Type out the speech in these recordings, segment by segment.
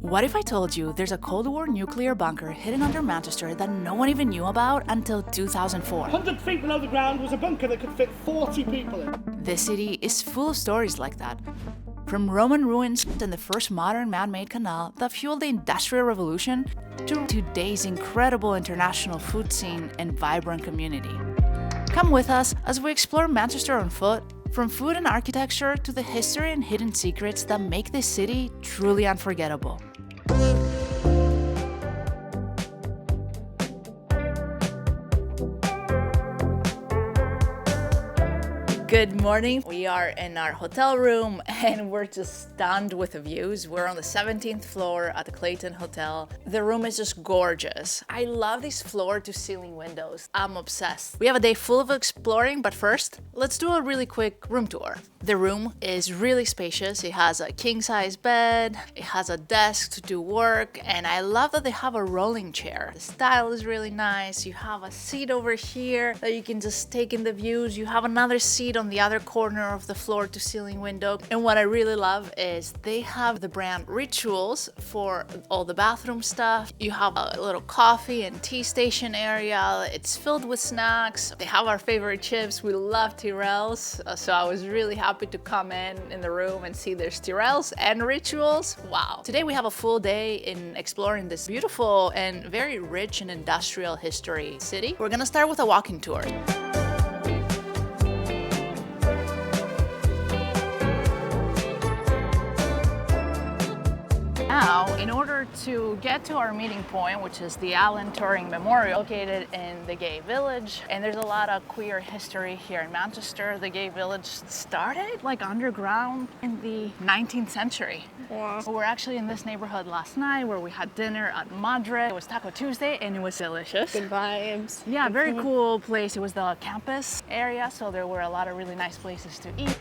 What if I told you there's a Cold War nuclear bunker hidden under Manchester that no one even knew about until 2004? 100 feet below the ground was a bunker that could fit 40 people in. This city is full of stories like that. From Roman ruins and the first modern man-made canal that fueled the Industrial Revolution to today's incredible international food scene and vibrant community. Come with us as we explore Manchester on foot, from food and architecture to the history and hidden secrets that make this city truly unforgettable. Good morning. We are in our hotel room and we're just stunned with the views. We're on the 17th floor at the Clayton Hotel. The room is just gorgeous. I love these floor-to-ceiling windows. I'm obsessed. We have a day full of exploring, but first, let's do a really quick room tour. The room is really spacious. It has a king-size bed, it has a desk to do work, and I love that they have a rolling chair. The style is really nice. You have a seat over here that you can just take in the views. You have another seat on the other corner of the floor-to-ceiling window. And what I really love is they have the brand Rituals for all the bathroom stuff. You have a little coffee and tea station area. It's filled with snacks. They have our favorite chips. We love Tyrrell's, so I was really happy to come in the room and see there's Tyrrell's and Rituals. Wow. Today we have a full day in exploring this beautiful and very rich and industrial history city. We're gonna start with a walking tour. Now, in order to get to our meeting point, which is the Alan Turing Memorial, located in the Gay Village, and there's a lot of queer history here in Manchester. The Gay Village started like underground in the 19th century. Wow. We were actually in this neighborhood last night where we had dinner at Madre. It was Taco Tuesday and it was delicious. Good vibes. Yeah, very cool place. It was the campus area, so there were a lot of really nice places to eat.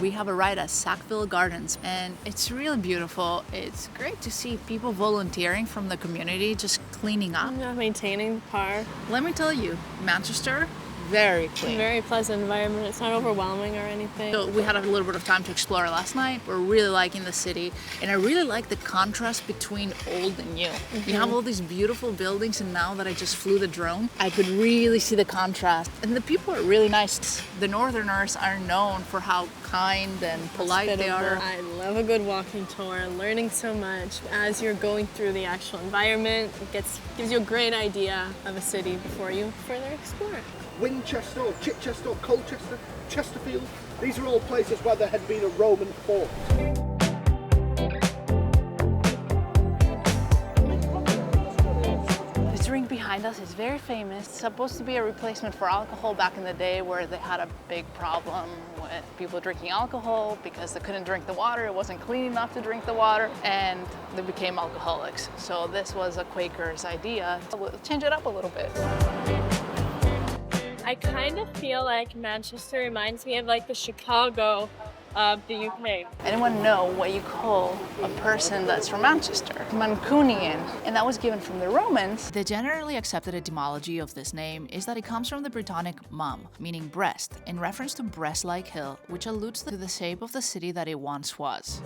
We have a ride at Sackville Gardens and it's really beautiful. It's great to see people volunteering from the community, just cleaning up. Yeah, maintaining the park. Let me tell you, Manchester, very clean. Very pleasant environment. It's not overwhelming or anything. So we had a little bit of time to explore last night. We're really liking the city, and I really like the contrast between old and new. You have all these beautiful buildings, and now that I just flew the drone, I could really see the contrast. And the people are really nice. The Northerners are known for how kind and polite they are. I love a good walking tour, learning so much as you're going through the actual environment. It gives you a great idea of a city before you further explore it. Winchester, or Chichester, or Colchester, Chesterfield. These are all places where there had been a Roman fort. This drink behind us is very famous. It's supposed to be a replacement for alcohol back in the day where they had a big problem with people drinking alcohol because they couldn't drink the water. It wasn't clean enough to drink the water and they became alcoholics. So this was a Quaker's idea. We'll change it up a little bit. I kind of feel like Manchester reminds me of like the Chicago of the UK. Anyone know what you call a person that's from Manchester? Mancunian. And that was given from the Romans. The generally accepted etymology of this name is that it comes from the Brittonic mum, meaning breast, in reference to breast-like hill, which alludes to the shape of the city that it once was.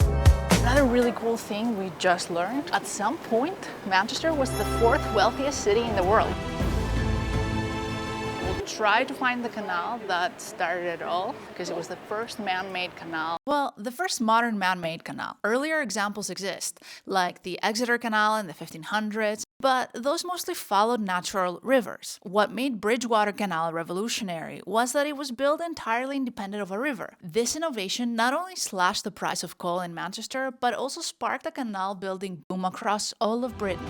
Another really cool thing we just learned, at some point, Manchester was the fourth wealthiest city in the world. Try to find the canal that started it all, because it was the first man-made canal. Well, the first modern man-made canal. Earlier examples exist, like the Exeter Canal in the 1500s, but those mostly followed natural rivers. What made Bridgewater Canal revolutionary was that it was built entirely independent of a river. This innovation not only slashed the price of coal in Manchester, but also sparked a canal building boom across all of Britain.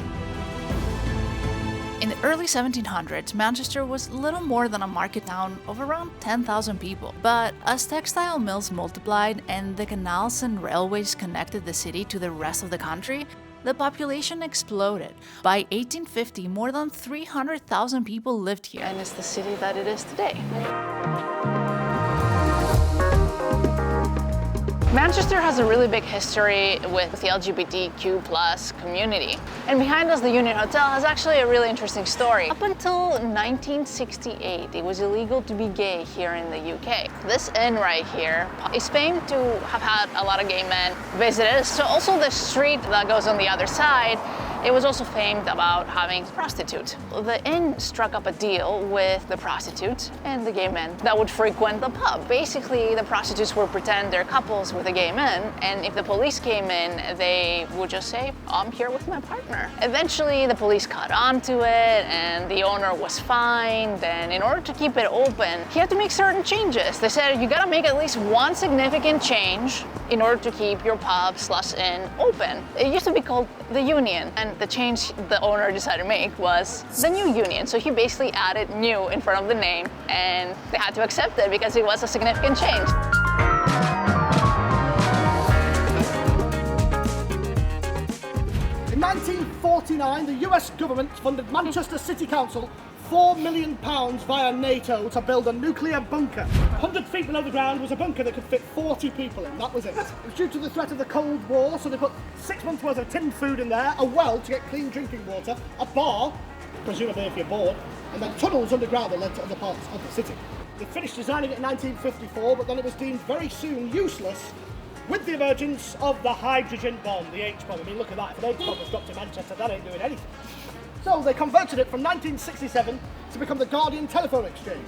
In the early 1700s, Manchester was little more than a market town of around 10,000 people. But as textile mills multiplied and the canals and railways connected the city to the rest of the country, the population exploded. By 1850, more than 300,000 people lived here. And it's the city that it is today. Manchester has a really big history with the LGBTQ plus community. And behind us, the Union Hotel has actually a really interesting story. Up until 1968, it was illegal to be gay here in the UK. This inn right here is famed to have had a lot of gay men visit it. So also the street that goes on the other side, it was also famed about having prostitutes. The inn struck up a deal with the prostitutes and the gay men that would frequent the pub. Basically, the prostitutes would pretend they're couples with the gay men, and if the police came in, they would just say, I'm here with my partner. Eventually, the police caught on to it, and the owner was fined, and in order to keep it open, he had to make certain changes. They said, you gotta make at least one significant change in order to keep your pub/inn open. It used to be called the Union, and the change the owner decided to make was the New Union. So he basically added new in front of the name, and they had to accept it because it was a significant change. In 1949, the US government funded Manchester City Council £4 million via NATO to build a nuclear bunker. 100 feet below the ground was a bunker that could fit 40 people in, that was it. It was due to the threat of the Cold War, so they put 6 months worth of tinned food in there, a well to get clean drinking water, a bar, presumably if you're bored, and then tunnels underground that led to other parts of the city. They finished designing it in 1954, but then it was deemed very soon useless with the emergence of the hydrogen bomb, the H-bomb. I mean, look at that, if an H-bomb was dropped to Manchester, that ain't doing anything. So they converted it from 1967 to become the Guardian Telephone Exchange.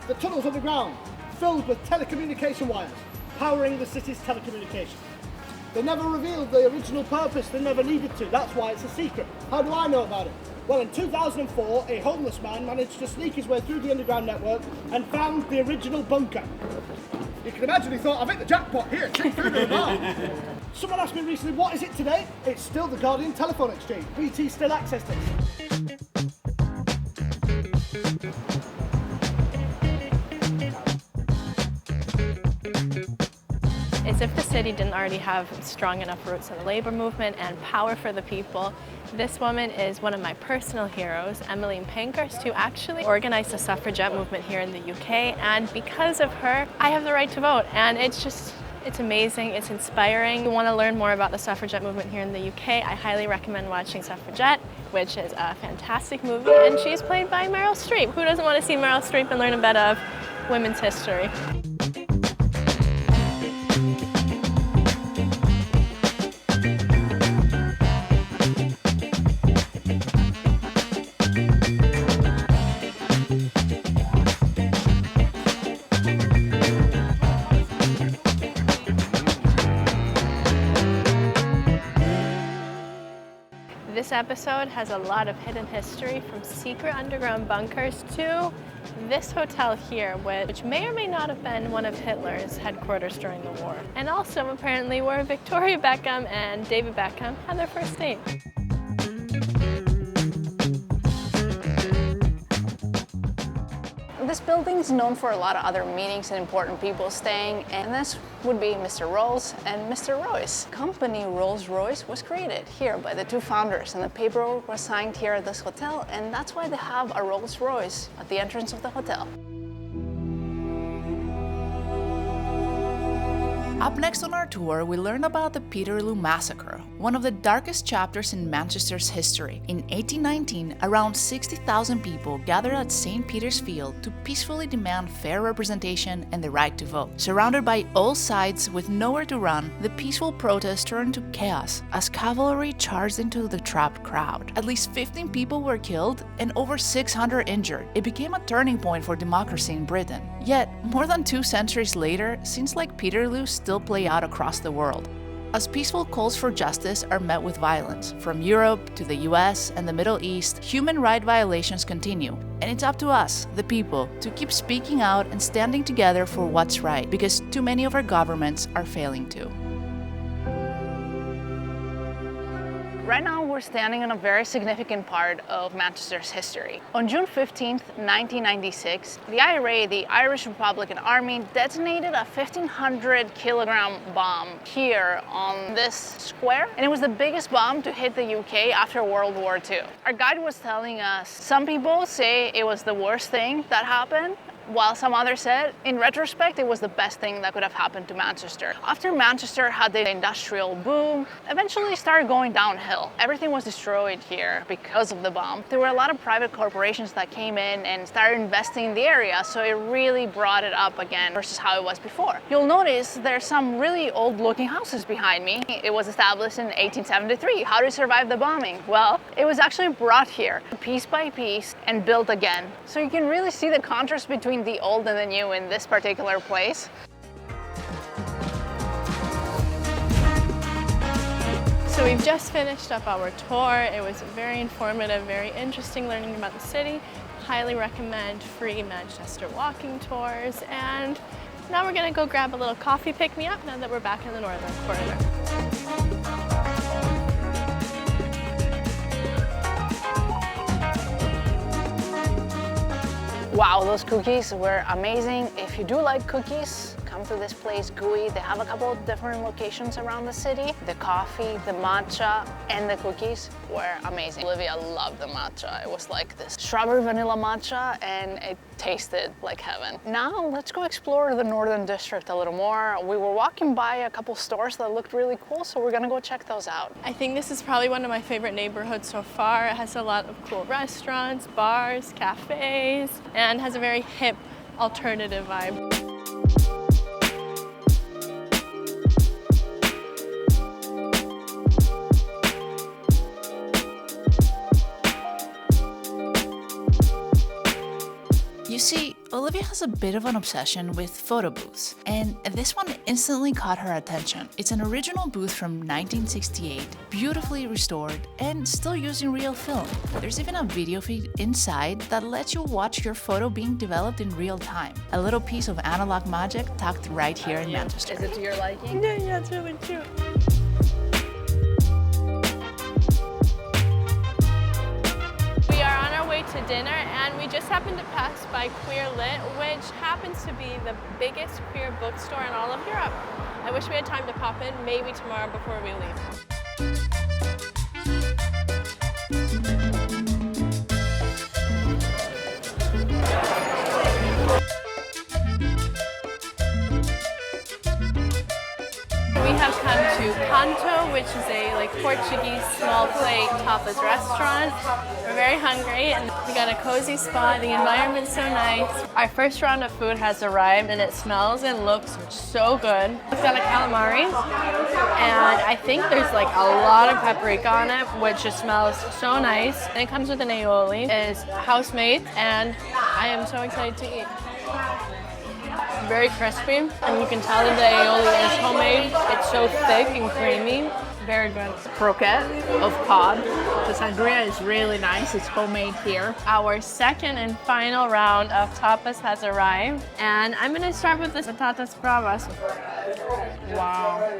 The tunnels underground, filled with telecommunication wires, powering the city's telecommunications. They never revealed the original purpose, they never needed to, that's why it's a secret. How do I know about it? Well, in 2004, a homeless man managed to sneak his way through the underground network and found the original bunker. You can imagine he thought, I've hit the jackpot here, check through the bar. Someone asked me recently, what is it today? It's still the Guardian Telephone Exchange. BT still access this. As if the city didn't already have strong enough roots in the labor movement and power for the people, this woman is one of my personal heroes, Emmeline Pankhurst, who actually organized the suffragette movement here in the UK, and because of her, I have the right to vote, and it's amazing, it's inspiring. If you want to learn more about the suffragette movement here in the UK, I highly recommend watching Suffragette, which is a fantastic movie, and she's played by Meryl Streep. Who doesn't want to see Meryl Streep and learn a bit of women's history? This episode has a lot of hidden history, from secret underground bunkers to this hotel here, which may or may not have been one of Hitler's headquarters during the war. And also apparently where Victoria Beckham and David Beckham had their first date. This building is known for a lot of other meetings and important people staying, and this would be Mr. Rolls and Mr. Royce. Company Rolls-Royce was created here by the two founders, and the paperwork was signed here at this hotel, and that's why they have a Rolls-Royce at the entrance of the hotel. Up next on our tour, we learn about the Peterloo Massacre, one of the darkest chapters in Manchester's history. In 1819, around 60,000 people gathered at St. Peter's Field to peacefully demand fair representation and the right to vote. Surrounded by all sides with nowhere to run, the peaceful protest turned to chaos as cavalry charged into the trapped crowd. At least 15 people were killed and over 600 injured. It became a turning point for democracy in Britain. Yet, more than 2 centuries later, scenes like Peterloo still play out across the world. As peaceful calls for justice are met with violence, from Europe to the US and the Middle East, human rights violations continue. And it's up to us, the people, to keep speaking out and standing together for what's right, because too many of our governments are failing to. Right now, we're standing on a very significant part of Manchester's history. On June 15th, 1996, the IRA, the Irish Republican Army, detonated a 1,500-kilogram bomb here on this square, and it was the biggest bomb to hit the UK after World War II. Our guide was telling us some people say it was the worst thing that happened, while some others said, in retrospect, it was the best thing that could have happened to Manchester. After Manchester had the industrial boom, eventually started going downhill. Everything was destroyed here because of the bomb. There were a lot of private corporations that came in and started investing in the area, so it really brought it up again versus how it was before. You'll notice there's some really old-looking houses behind me. It was established in 1873. How did it survive the bombing? Well, it was actually brought here piece by piece and built again. So you can really see the contrast between the old and the new in this particular place. So we've just finished up our tour. It was very informative, very interesting learning about the city. Highly recommend free Manchester walking tours. And now we're gonna go grab a little coffee pick-me-up now that we're back in the northern corridor. Wow, those cookies were amazing. If you do like cookies, come to this place, Gooey. They have a couple of different locations around the city. The coffee, the matcha, and the cookies were amazing. Olivia loved the matcha. It was like this strawberry vanilla matcha, and it tasted like heaven. Now let's go explore the Northern District a little more. We were walking by a couple stores that looked really cool, so we're gonna go check those out. I think this is probably one of my favorite neighborhoods so far. It has a lot of cool restaurants, bars, cafes, and has a very hip, alternative vibe. You see, Olivia has a bit of an obsession with photo booths, and this one instantly caught her attention. It's an original booth from 1968, beautifully restored, and still using real film. There's even a video feed inside that lets you watch your photo being developed in real time. A little piece of analog magic tucked right here in Manchester. Is it to your liking? Yeah, it's really cute. To dinner, and we just happened to pass by Queer Lit, which happens to be the biggest queer bookstore in all of Europe. I wish we had time to pop in, maybe tomorrow before we leave. We have come to Canto, which is a Portuguese small plate tapas restaurant. We're very hungry and we got a cozy spot. The environment's so nice. Our first round of food has arrived and it smells and looks so good. We've got a calamari and I think there's a lot of paprika on it, which just smells so nice. And it comes with an aioli. It's house made and I am so excited to eat. Very crispy, and you can tell that the aioli is homemade. It's so thick and creamy. Very good. Croquette of cod. The sangria is really nice. It's homemade here. Our second and final round of tapas has arrived, and I'm gonna start with the patatas bravas. Wow.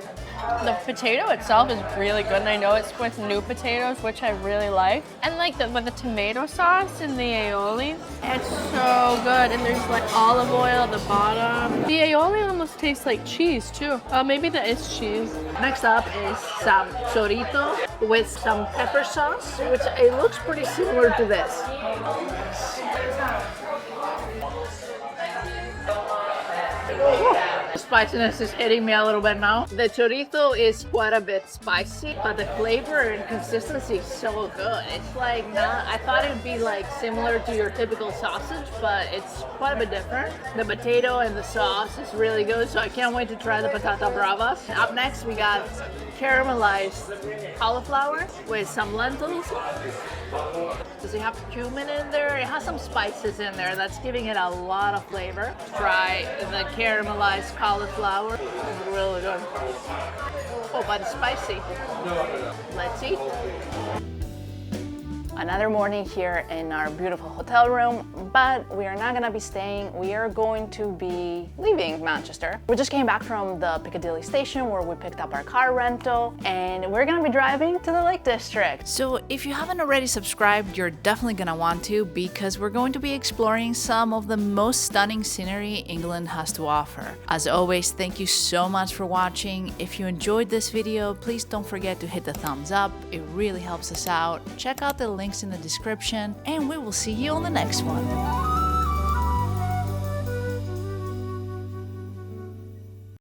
The potato itself is really good, and I know it's with new potatoes, which I really like. And with the tomato sauce and the aioli, it's so good. And there's olive oil at the bottom. The aioli almost tastes like cheese too. Maybe that is cheese. Next up is some chorizo with some pepper sauce, which it looks pretty similar to this. The spiciness is hitting me a little bit now. The chorizo is quite a bit spicy, but the flavor and consistency is so good. It's I thought it would be similar to your typical sausage, but it's quite a bit different. The potato and the sauce is really good, so I can't wait to try the patata bravas. Up next, we got caramelized cauliflower with some lentils. Does it have cumin in there? It has some spices in there that's giving it a lot of flavor. Try the caramelized cauliflower. It's really good. Oh, but it's spicy. Let's eat. Another morning here in our beautiful hotel room, but we are not gonna be staying. We are going to be leaving Manchester. We just came back from the Piccadilly station where we picked up our car rental, and we're gonna be driving to the Lake District. So if you haven't already subscribed, you're definitely gonna want to, because we're going to be exploring some of the most stunning scenery England has to offer. As always, thank you so much for watching. If you enjoyed this video, please don't forget to hit the thumbs up. It really helps us out. Check out the links in the description, and we will see you on the next one.